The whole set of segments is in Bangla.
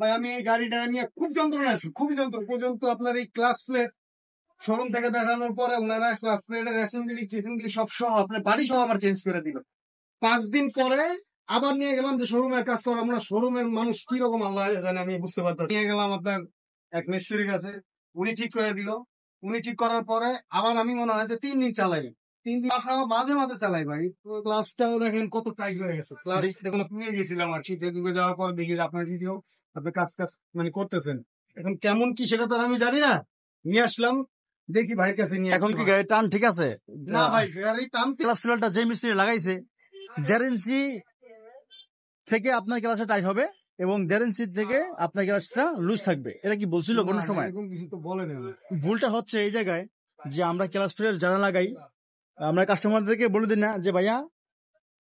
ভাই আমি এই গাড়িটা নিয়ে খুব যন্ত্রণা আছি, খুবই যন্ত্রণা পর্যন্ত। আপনার এই ক্লাস প্লেট শোরুম থেকে দেখানোর পরে ওনারা ক্লাস প্লেটের অ্যাসেম্বলি সব সহ আপনার বাড়ি সহ আমার চেঞ্জ করে দিল। 5 দিন পরে আবার নিয়ে গেলাম যে শোরুমের কাজ করাবো না। শোরুমের মানুষ কি রকম আল্লাহ জানে, আমি বুঝতে পারতাম। নিয়ে গেলাম আপনার এক মিস্ত্রির কাছে, উনি ঠিক করে দিল। উনি ঠিক করার পরে আবার আমি মনে হয় যে 3 দিন চালাই, 3 দিন মাঝে মাঝে চালাই ভাই। ক্লাসটাও দেখেন কত টাইট হয়ে গেছে, ক্লাস দেখুন পুড়ে গেছিলাম আর শীতে ডুবে যাওয়ার পর দেখি যে আপনার ভিডিও আপনি কাজ মানে করতেছেন। এখন কেমন কি সেটা তো আর আমি জানি না, নিয়ে আসলাম দেখি ভাইয়ের কাছে নিয়ে। এখন কি গাড়ির টান ঠিক আছে? না ভাই গাড়ি টান ক্লাস ফিলারটা যে মিস্ত্রি লাগাইছে 1.5 ইঞ্চি থেকে আপনার ক্লাসটা টাইট হবে এবং 1.5 ইঞ্চি থেকে আপনার ক্লাসটা লুজ থাকবে। এটা কি বলছিল কোনো সময়? এরকম কিছু তো বলে না। ভুলটা হচ্ছে এই জায়গায় যে আমরা ক্লাস ফিলার যারা লাগাই, আমরা কাস্টমারদেরকে বলে দিই না যে ভাইয়া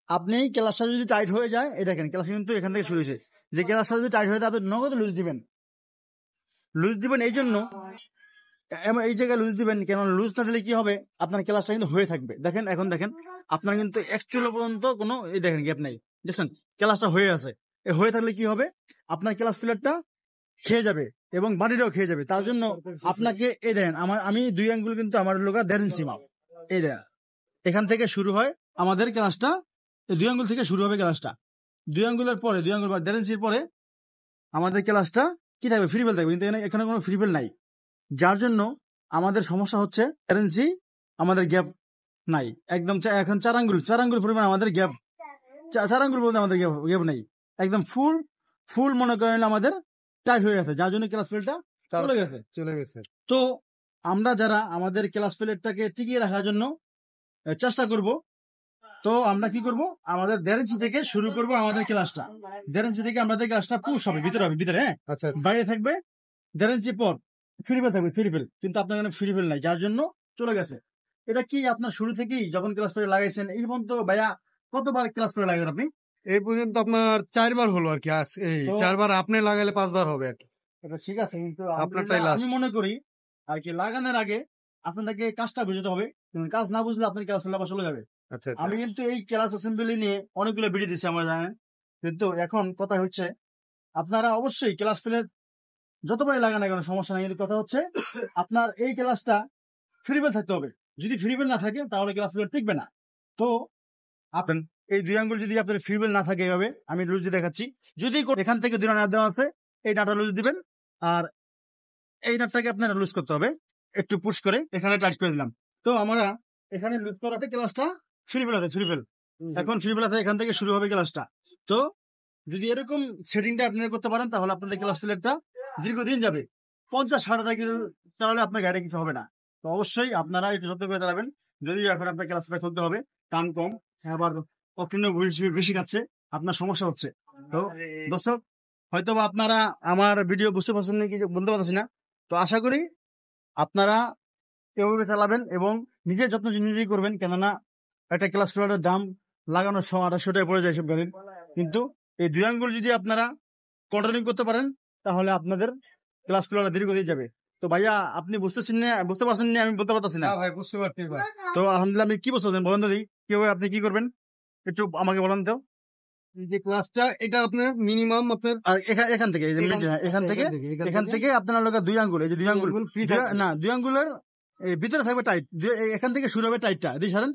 আপনি ক্লাসটা যদি টাইট হয়ে যায়, এই দেখেন ক্লাস কিন্তু এখান থেকে শুরু হয়েছে, যে ক্লাসটা যদি টাইট হয়ে যায় আপনি নগদ লুজ দিবেন। লুজ দিবেন এই জন্য, এই জায়গায় লুজ দিবেন কেন, লুজ না দিলে কি হবে আপনার ক্লাসটা কিন্তু হয়ে থাকবে। দেখেন এখন দেখেন আপনার কিন্তু অ্যাকচুয়াল পর্যন্ত কোনো এই দেখেন গ্যাপ নাই, দেখছেন ক্লাসটা হয়ে আছে। হয়ে থাকলে কি হবে আপনার ক্লাস ফিলারটা খেয়ে যাবে এবং বাড়িটাও খেয়ে যাবে। তার জন্য আপনাকে এই দেখেন আমি 2 আঙ্গুল কিন্তু আমার লোক 1.5 ইঞ্চি মাপ, এই দেখেন এখান থেকে শুরু হয় আমাদের ক্লাসটা, এই 2 আঙ্গুল থেকে শুরু হবে ক্লাসটা। 2 আঙ্গুলের পরে 2 আঙ্গুল বা 1.5 ইঞ্চির পরে আমাদের ক্লাসটা কি থাকবে, ফ্রিবেল থাকবে, কিন্তু এখানে কোনো ফ্রিবেল নাই। যার জন্য আমাদের সমস্যা হচ্ছে 1.5 ইঞ্চি আমাদের গ্যাপ নাই একদম। এখন 4 আঙ্গুল পরিমাণ আমাদের গ্যাপ, 4 আঙ্গুল পর্যন্ত আমাদের গ্যাপ নাই, একদম ফুল মনে করেন আমাদের টাইট হয়ে গেছে, যার জন্য ক্লাস ফিলটা চলে গেছে। তো আমরা যারা আমাদের ক্লাস ফিলটাকে টিকিয়ে রাখার জন্য চেষ্টা করব, তো আমরা কি করব, আমাদের 1.5 ইঞ্চি থেকে শুরু করব আমাদের ক্লাসটা। 1.5 ইঞ্চি থেকে আমাদের ক্লাসটা পুশ হবে, ভিতরে হ্যাঁ, বাইরে থাকবে 1.5 ইঞ্চি পর ফ্রিফেল থাকবে, ফ্রিফেল। কিন্তু আপনার এখানে ফ্রিফেল নাই, যার জন্য চলে গেছে। এটা কি আপনার শুরু থেকেই যখন ক্লাস ফিল লাগাইছেন এই পর্যন্ত ভাইয়া কতবার ক্লাস ফিল লাগাইছেন আপনি? এই পর্যন্ত আপনার 4 বার হলো আর কি। এই 4 বার, আপনি লাগাইলে 5 বার হবে আর কি। এটা ঠিক আছে, কিন্তু আপনারটাই লাস্ট। আমি মনে করি আর কি লাগানোর আগে আপনাদেরকে কাজটা বুঝতে হবে, কাজ না বুঝলে আপনার ক্লাস ফিল আবার চলে যাবে। আচ্ছা আমি কিন্তু এই ক্লাস অ্যাসেম্বলি নিয়ে অনেকগুলো ভিডিও দিচ্ছি আমার জানেন, কিন্তু এখন কথা হচ্ছে আপনারা অবশ্যই ক্লাস ফিলের যতবারই লাগান না কোনো সমস্যা নাই, কিন্তু কথা হচ্ছে আপনার এই ক্লাসটা ফ্রিবেল থাকতে হবে। যদি ফ্রিবেল না থাকে তাহলে ক্লাস ফিল টিকবে না। তো আপনার এই 2 আঙ্গুল যদি আপনার ফ্রিবেল না থাকে এভাবে, আমি লুজ দিয়ে দেখাচ্ছি, যদি এখান থেকে 2 নাট দেওয়া আছে, এই নাটটা লুজ দিবেন আর এই নাটটাকে আপনারা লুজ করতে হবে, একটু পুশ করে এখানে টাইট করে দিলাম। তো আমরা এখানে লুজ করাতে ক্লাসটা ফ্রিবেল আছে, এখন ফ্রিবেল আছে, এখান থেকে শুরু হবে ক্লাসটা। তো যদি এরকম সেটিংটা আপনারা করতে পারেন তাহলে আপনাদের ক্লাস ফিলটা দীর্ঘদিন যাবে। 50-60 কিলো চালালে আপনার গাড়ি কিছু হবে না। তো অবশ্যই আপনারা একটু যত্ন করে চালাবেন। যদি এখন আপনার ক্লাস ফিল খুলতে হবে, টান কম, আবার অক্টিন বেশি খাচ্ছে, আপনার সমস্যা হচ্ছে। তো দর্শক হয়তো বা আপনারা আমার ভিডিও বুঝতে পারছেন না, কি বলতে পারছি না। তো আশা করি আপনারা এভাবে চালাবেন এবং নিজের যত্ন নিজেই করবেন, কেননা একটা ক্লাস ফিলারের দাম লাগানোর 100-150 টাকা পড়ে যায় সব গাড়ির। কিন্তু এই 2 আঙ্গুল যদি আপনারা কন্ট্রোলিং করতে পারেন তাহলে আপনাদের ক্লাস ফিলার দীর্ঘদিন যাবে। তো ভাইয়া আপনি বুঝতে পারছেন না, আমি বলতে পারতেছি না ভাই, বুঝতে পারছি ভাই। তো আলহামদুলিল্লাহ, আপনি কি বলছেন বলেন দাদি, কিভাবে আপনি কি করবেন একটু আমাকে বলেন তো। যে ক্লাসটা এটা আপনার মিনিমাম আপনার আর এখান থেকে এখান থেকে আপনার লোক 2 আঙ্গুল, এই যে 2 আঙ্গুল না, 2 আঙ্গুলের ভিতরে থাকবে টাইট, এখান থেকে শুরু হবে টাইটটা, সারেন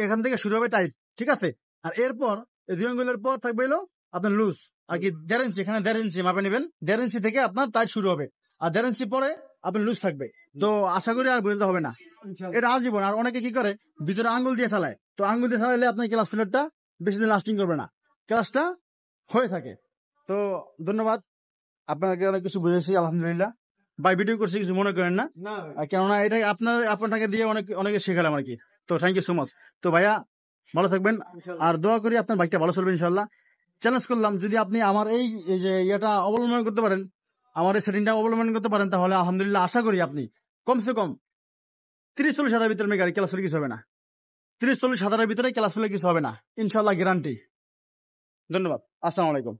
এখান থেকে শুরু হবে টাইট, ঠিক আছে। আর এরপর এই 2 আঙ্গুলের পর থাকবে এলো আপনার লুজ আর কি 1.5 ইঞ্চি, এখানে 1.5 ইঞ্চি মাপে নেবেন, 1.5 ইঞ্চি থেকে আপনার টাইট শুরু হবে আর 1.5 ইঞ্চি পরে আপনার লুজ থাকবে। তো আশা করি আর বুঝতে হবে না, এটা আজীবন। আর অনেকে কি করে ভিতরে আঙ্গুল দিয়ে চালায়, তো আঙ্গুল দিয়ে চালাইলে আপনার ক্লাস ফিলারটা বেশি দিন লাস্টিং করবে না, ক্লাসটা হয়ে থাকে। তো ধন্যবাদ, আপনাকে অনেক কিছু বুঝেছি আলহামদুলিল্লাহ। বাই ভিডিও করছি কিছু মনে করেন না, কেননা এটা আপনাকে দিয়ে অনেকে শেখালাম আর কি। তো থ্যাংক ইউ সো মাচ। তো ভাইয়া ভালো থাকবেন আর দোয়া করি আপনার বাইকটা ভালো চলবে ইনশাল্লাহ। চ্যালেঞ্জ করলাম যদি আপনি আমার এই যে ইয়েটা অবলম্বন করতে পারেন, আমার এই সেটিংটা অবলম্বন করতে পারেন, তাহলে আলহামদুলিল্লাহ আশা করি আপনি কমসে কম 30-40 হাজারের ভিতরে গাড়ি ক্লাস ফেলে কিছু হবে না, 30-40 হাজারের ভিতরে ক্লাস ফেলে কিছু হবে না ইনশাল্লাহ, গ্যারান্টি। ধন্যবাদ, আসসালামু আলাইকুম।